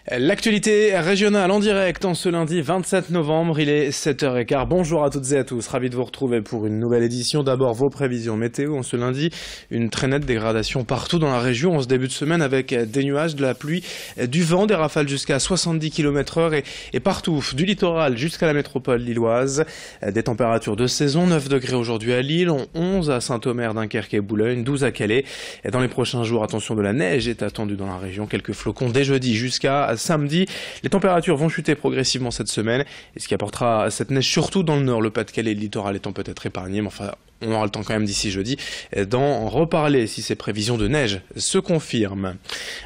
L'actualité régionale en direct en ce lundi 27 novembre, il est 7h15. Bonjour à toutes et à tous, ravi de vous retrouver pour une nouvelle édition. D'abord vos prévisions météo en ce lundi, une très nette dégradation partout dans la région en ce début de semaine avec des nuages, de la pluie, du vent, des rafales jusqu'à 70 km/h et partout, du littoral jusqu'à la métropole lilloise. Des températures de saison, 9 degrés aujourd'hui à Lille, 11 à Saint-Omer, Dunkerque et Boulogne, 12 à Calais. Et dans les prochains jours, attention, de la neige est attendue dans la région, quelques flocons dès jeudi jusqu'à samedi. Les températures vont chuter progressivement cette semaine, et ce qui apportera cette neige surtout dans le nord, le Pas-de-Calais et le littoral étant peut-être épargnés, mais enfin on aura le temps quand même d'ici jeudi d'en reparler si ces prévisions de neige se confirment.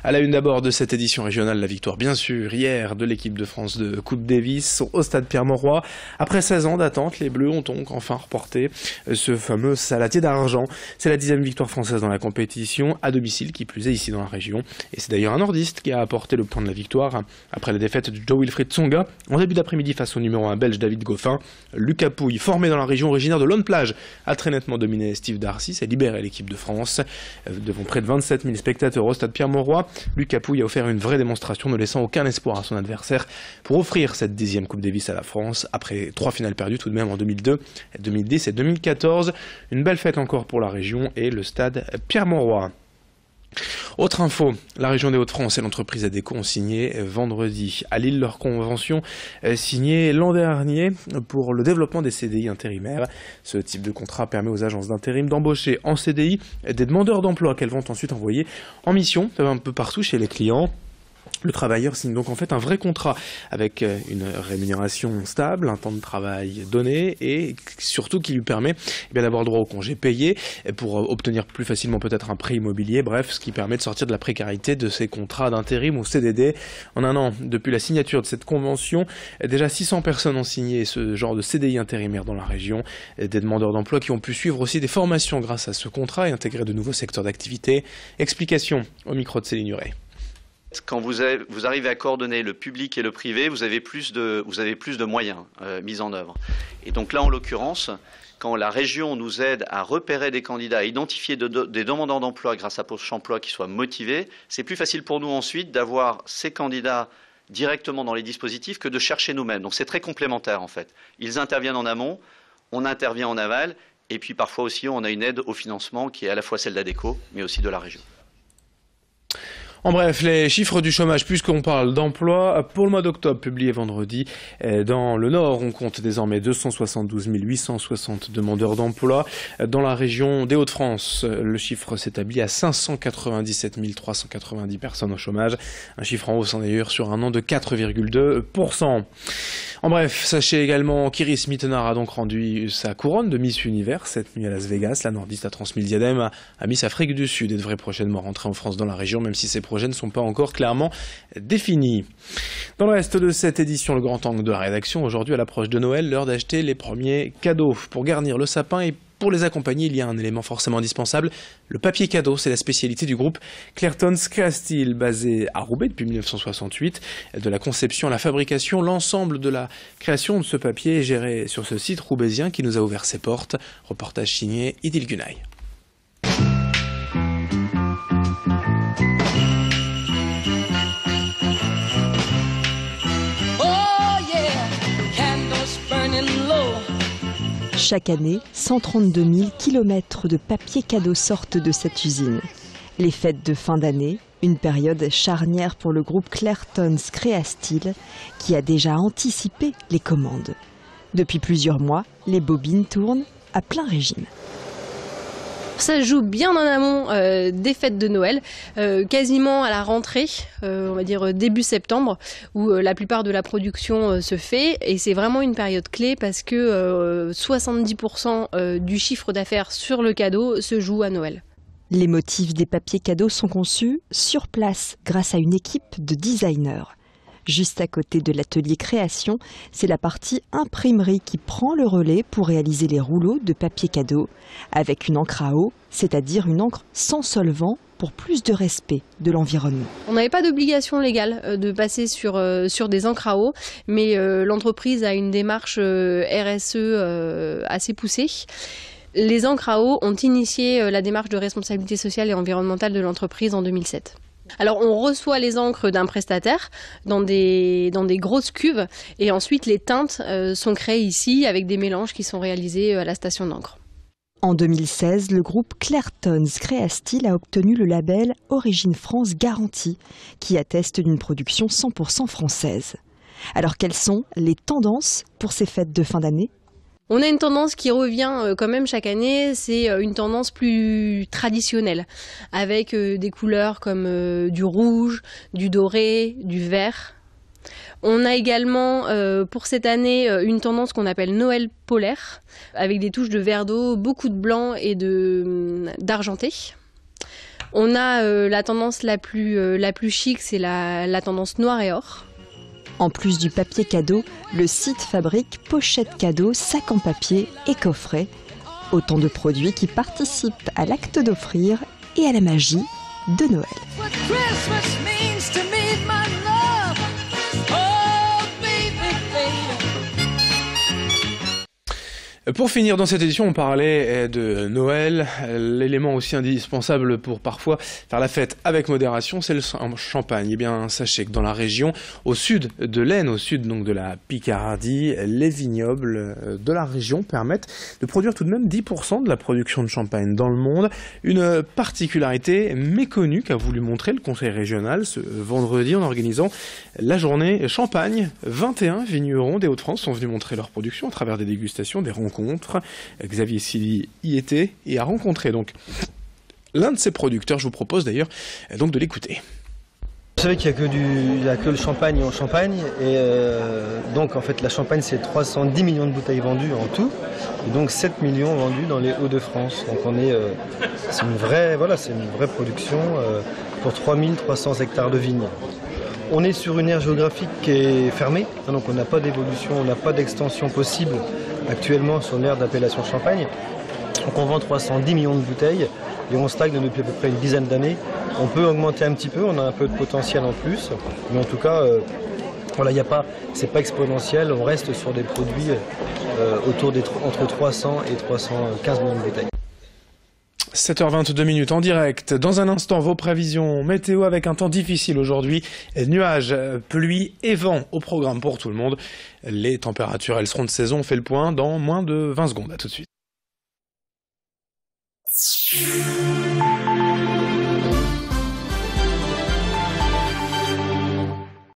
À la une d'abord de cette édition régionale, la victoire bien sûr hier de l'équipe de France de Coupe Davis au stade Pierre-Mauroy. Après 16 ans d'attente, les Bleus ont donc enfin reporté ce fameux saladier d'argent. C'est la 10e victoire française dans la compétition, à domicile qui plus est ici dans la région. Et c'est d'ailleurs un nordiste qui a apporté le point de la victoire après la défaite de Joe Wilfried Tsonga en début d'après-midi face au numéro 1 belge David Goffin. Lucas Pouille, formé dans la région originaire de Lonne-Plage, a très nettement dominé Steve Darcy, s'est libéré l'équipe de France. Devant près de 27 000 spectateurs au stade Pierre-Mauroy, Lucas Pouille a offert une vraie démonstration, ne laissant aucun espoir à son adversaire pour offrir cette 10e Coupe Davis à la France, après 3 finales perdues tout de même en 2002, 2010 et 2014. Une belle fête encore pour la région et le stade Pierre-Mauroy. Autre info, la région des Hauts-de-France et l'entreprise ADECO ont signé vendredi à Lille leur convention signée l'an dernier pour le développement des CDI intérimaires. Ce type de contrat permet aux agences d'intérim d'embaucher en CDI des demandeurs d'emploi qu'elles vont ensuite envoyer en mission un peu partout chez les clients. Le travailleur signe donc en fait un vrai contrat avec une rémunération stable, un temps de travail donné et surtout qui lui permet d'avoir droit au congé payé pour obtenir plus facilement peut-être un prêt immobilier, bref, ce qui permet de sortir de la précarité de ces contrats d'intérim ou CDD. En un an, depuis la signature de cette convention, déjà 600 personnes ont signé ce genre de CDI intérimaire dans la région, des demandeurs d'emploi qui ont pu suivre aussi des formations grâce à ce contrat et intégrer de nouveaux secteurs d'activité. Explication au micro de Céline Huret. Quand vous arrivez à coordonner le public et le privé, vous avez plus de moyens mis en œuvre. Et donc là, en l'occurrence, quand la région nous aide à repérer des candidats, à identifier des demandeurs d'emploi grâce à Pôle emploi qui soient motivés, c'est plus facile pour nous ensuite d'avoir ces candidats directement dans les dispositifs que de chercher nous-mêmes. Donc c'est très complémentaire en fait. Ils interviennent en amont, on intervient en aval, et puis parfois aussi on a une aide au financement qui est à la fois celle d'ADECO, mais aussi de la région. En bref, les chiffres du chômage, puisqu'on parle d'emploi, pour le mois d'octobre, publié vendredi, dans le Nord, on compte désormais 272 860 demandeurs d'emploi. Dans la région des Hauts-de-France, le chiffre s'établit à 597 390 personnes au chômage, un chiffre en hausse en d'ailleurs sur un an de 4,2%. En bref, sachez également qu'Iris Mittenard a donc rendu sa couronne de Miss Univers cette nuit à Las Vegas. La nordiste à transmis le diadème à Miss Afrique du Sud et devrait prochainement rentrer en France dans la région, même si ses projets ne sont pas encore clairement définis. Dans le reste de cette édition, le grand angle de la rédaction, aujourd'hui à l'approche de Noël, l'heure d'acheter les premiers cadeaux pour garnir le sapin et pour les accompagner, il y a un élément forcément indispensable, le papier cadeau. C'est la spécialité du groupe Clairton's Créastyle, basé à Roubaix depuis 1968. De la conception à la fabrication, l'ensemble de la création de ce papier est géré sur ce site roubaisien qui nous a ouvert ses portes. Reportage signé Idil Gunay. Chaque année, 132 000 km de papier cadeau sortent de cette usine. Les fêtes de fin d'année, une période charnière pour le groupe Clairton's Créastyle qui a déjà anticipé les commandes. Depuis plusieurs mois, les bobines tournent à plein régime. Ça joue bien en amont des fêtes de Noël, quasiment à la rentrée, on va dire début septembre, où la plupart de la production se fait. Et c'est vraiment une période clé parce que 70% du chiffre d'affaires sur le cadeau se joue à Noël. Les motifs des papiers cadeaux sont conçus sur place grâce à une équipe de designers. Juste à côté de l'atelier création, c'est la partie imprimerie qui prend le relais pour réaliser les rouleaux de papier cadeau avec une encre à eau, c'est-à-dire une encre sans solvant pour plus de respect de l'environnement. On n'avait pas d'obligation légale de passer sur des encres à eau, mais l'entreprise a une démarche RSE assez poussée. Les encres à eau ont initié la démarche de responsabilité sociale et environnementale de l'entreprise en 2007. Alors on reçoit les encres d'un prestataire dans des grosses cuves et ensuite les teintes sont créées ici avec des mélanges qui sont réalisés à la station d'encre. En 2016, le groupe Clairtons Créastyle a obtenu le label Origine France Garantie, qui atteste d'une production 100% française. Alors quelles sont les tendances pour ces fêtes de fin d'année ? On a une tendance qui revient quand même chaque année, c'est une tendance plus traditionnelle, avec des couleurs comme du rouge, du doré, du vert. On a également pour cette année une tendance qu'on appelle Noël polaire, avec des touches de vert d'eau, beaucoup de blanc et d'argenté. On a la tendance la plus chic, c'est la tendance noir et or. En plus du papier cadeau, le site fabrique pochettes cadeaux, sacs en papier et coffrets. Autant de produits qui participent à l'acte d'offrir et à la magie de Noël. Pour finir dans cette édition, on parlait de Noël, l'élément aussi indispensable pour parfois faire la fête avec modération, c'est le champagne. Eh bien, sachez que dans la région, au sud de l'Aisne, au sud donc de la Picardie, les vignobles de la région permettent de produire tout de même 10% de la production de champagne dans le monde. Une particularité méconnue qu'a voulu montrer le conseil régional ce vendredi en organisant la journée champagne. 21 vignerons des Hauts-de-France sont venus montrer leur production à travers des dégustations, des rencontres. Xavier Silly y était et a rencontré donc l'un de ses producteurs. Je vous propose d'ailleurs donc de l'écouter. Vous savez qu'il n'y a que le champagne en Champagne et donc en fait la Champagne c'est 310 millions de bouteilles vendues en tout et donc 7 millions vendus dans les Hauts-de-France. Donc c'est une vraie production pour 3300 hectares de vignes. On est sur une aire géographique qui est fermée, donc on n'a pas d'évolution, on n'a pas d'extension possible actuellement sur l'aire d'appellation Champagne. Donc on vend 310 millions de bouteilles et on stagne depuis à peu près une dizaine d'années. On peut augmenter un petit peu, on a un peu de potentiel en plus, mais en tout cas, c'est pas exponentiel, on reste sur des produits entre 300 et 315 millions de bouteilles. 7h22 en direct. Dans un instant, vos prévisions météo avec un temps difficile aujourd'hui. Nuages, pluie et vent au programme pour tout le monde. Les températures, elles seront de saison. On fait le point dans moins de 20 secondes. À tout de suite.